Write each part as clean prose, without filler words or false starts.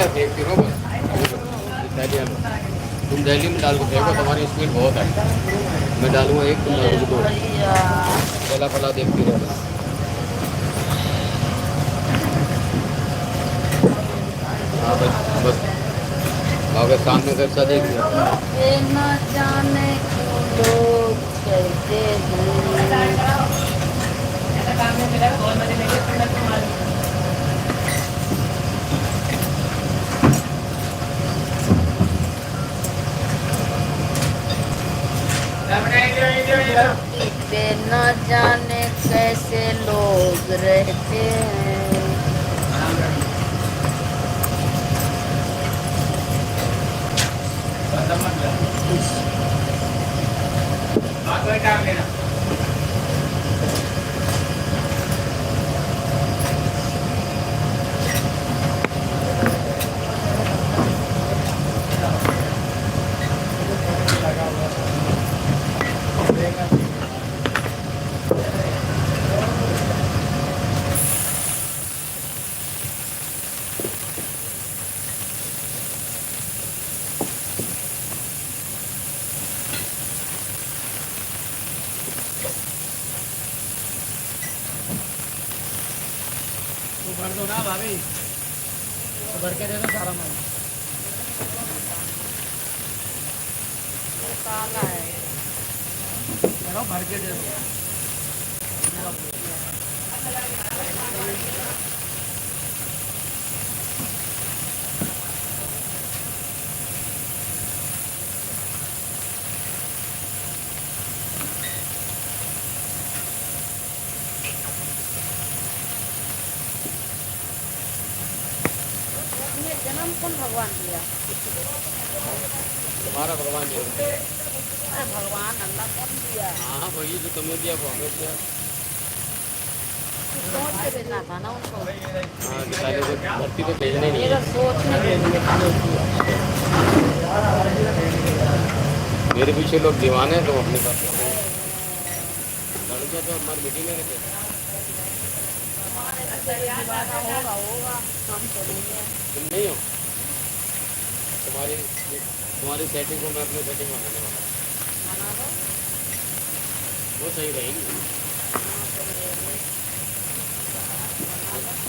है, देखती रहो बस। तुम दिल्ली में डाल के देखो, तुम्हारी स्पीड बहुत है। मैं डालूंगा एक, तुम डालोगे दो। पहला पला देखती रहो बस। हाँ बस बस, अगर सामने कैसा देख लिया। ये न जाने क्यों लोग कहते हैं। पे न जाने कैसे लोग रहते हैं। भर दो ना भाभी, भर के दे दो सारा माल। काला है, चलो भर के दे दो। ये जन्म कौन भगवान दिया? तुम्हारा भगवान जी। अरे भगवान अल्लाह कौन दिया? हाँ वही जो तुम्हें दिया वो हमें दिया। सोच के भेजना था ना उनको। हाँ दिखाई दे, धरती तो भेजने नहीं मेरा है। सोचने के लिए मेरे पीछे लोग दीवाने हैं, तुम अपने पास लड़कियाँ तो हमारी मीटिंग में रहते। होगा होगा, हम तो नहीं है। तुम नहीं हो, तुम्हारी तुम्हारी सेटिंग को मैं अपनी सेटिंग बनाने वाला हूँ। बना दो। वो सही रहेगी। हाँ, तो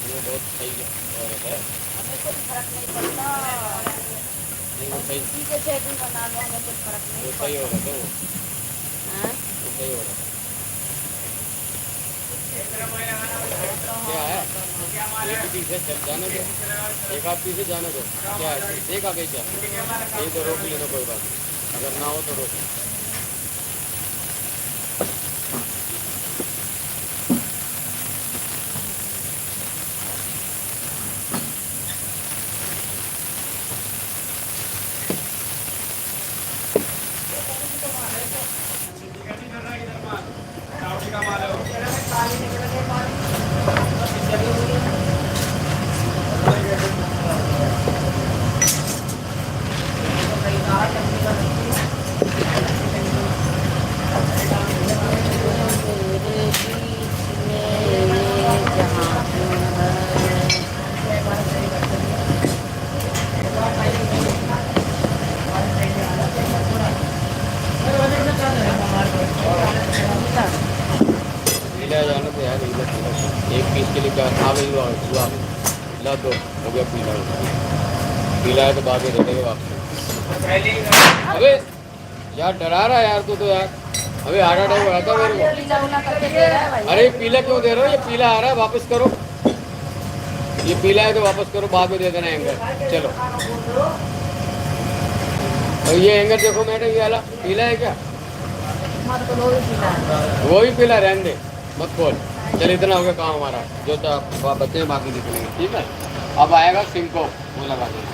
वो बहुत सही औरत है। हमें कुछ फर्क नहीं पड़ता। नहीं वो सही, किसी के सेटिंग बना लो, हमें कुछ फर्क वो नहीं सही पड़ता। औरत है। हाँ? वो सही औरत है। तो क्या है, हाँ, एक ही पीस है, चल जाने दो, एक आध पीस है, जाने दो। क्या है, देख आगे क्या नहीं तो रोक लेना, कोई बात नहीं, अगर ना हो तो रोक लेना। मेरे बीच में जहाँ ले जाने तो यार, एक पीस के लिए क्या खा गई हुआ ला दो, हो गया पीला। पीला है तो बाकी दे देंगे वापस। अबे यार डरा रहा है यार तू तो यार, अबे हार्ट अटैक हो था मेरे को। पीला उला करके दे रहा है भाई। अरे पीला क्यों दे रहे हो, ये पीला आ रहा है, वापस करो। ये पीला है तो वापस करो, बाद में दे देना एंगर। चलो और ये एंगर देखो मैडम, ये वाला पीला है क्या? हमारे तो लोग ही पीला है। वो भी पीला, रहने दे, मत खोल। चल इतना हो गया काम हमारा, जो तो बच्चे हैं बाकी निकलेंगे, ठीक है। अब आएगा सिम को वो लगा देना।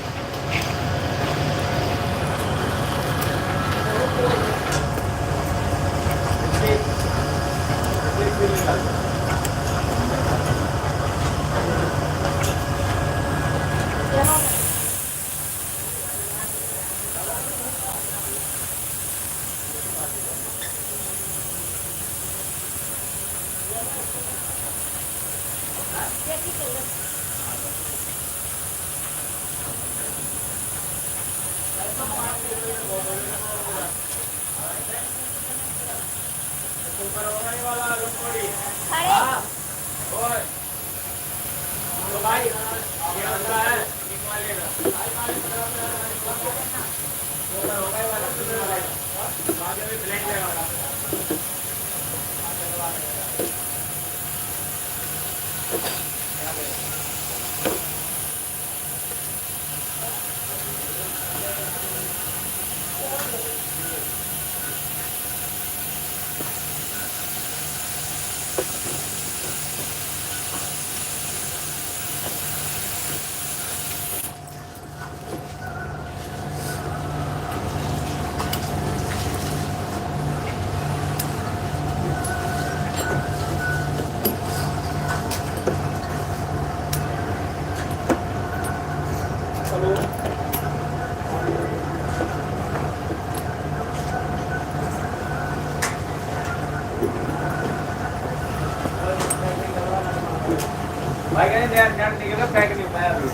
भाई कहने ध्यान ध्यान नहीं पैक नहीं पाया अभी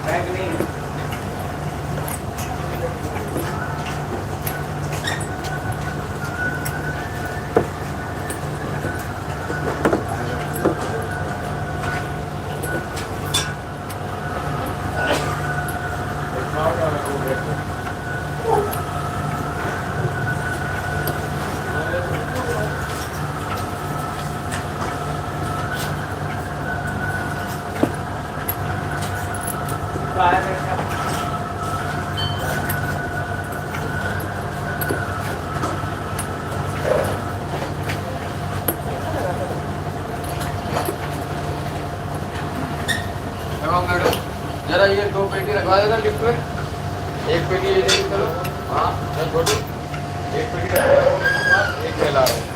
पैक नहीं मैडम जरा ये 2 पेटी रखवा देना लिफ्ट में। एक पेटी ये लेके चलो। हाँ छोटू, एक पेटी रखवा, एक फैला रहा हूँ।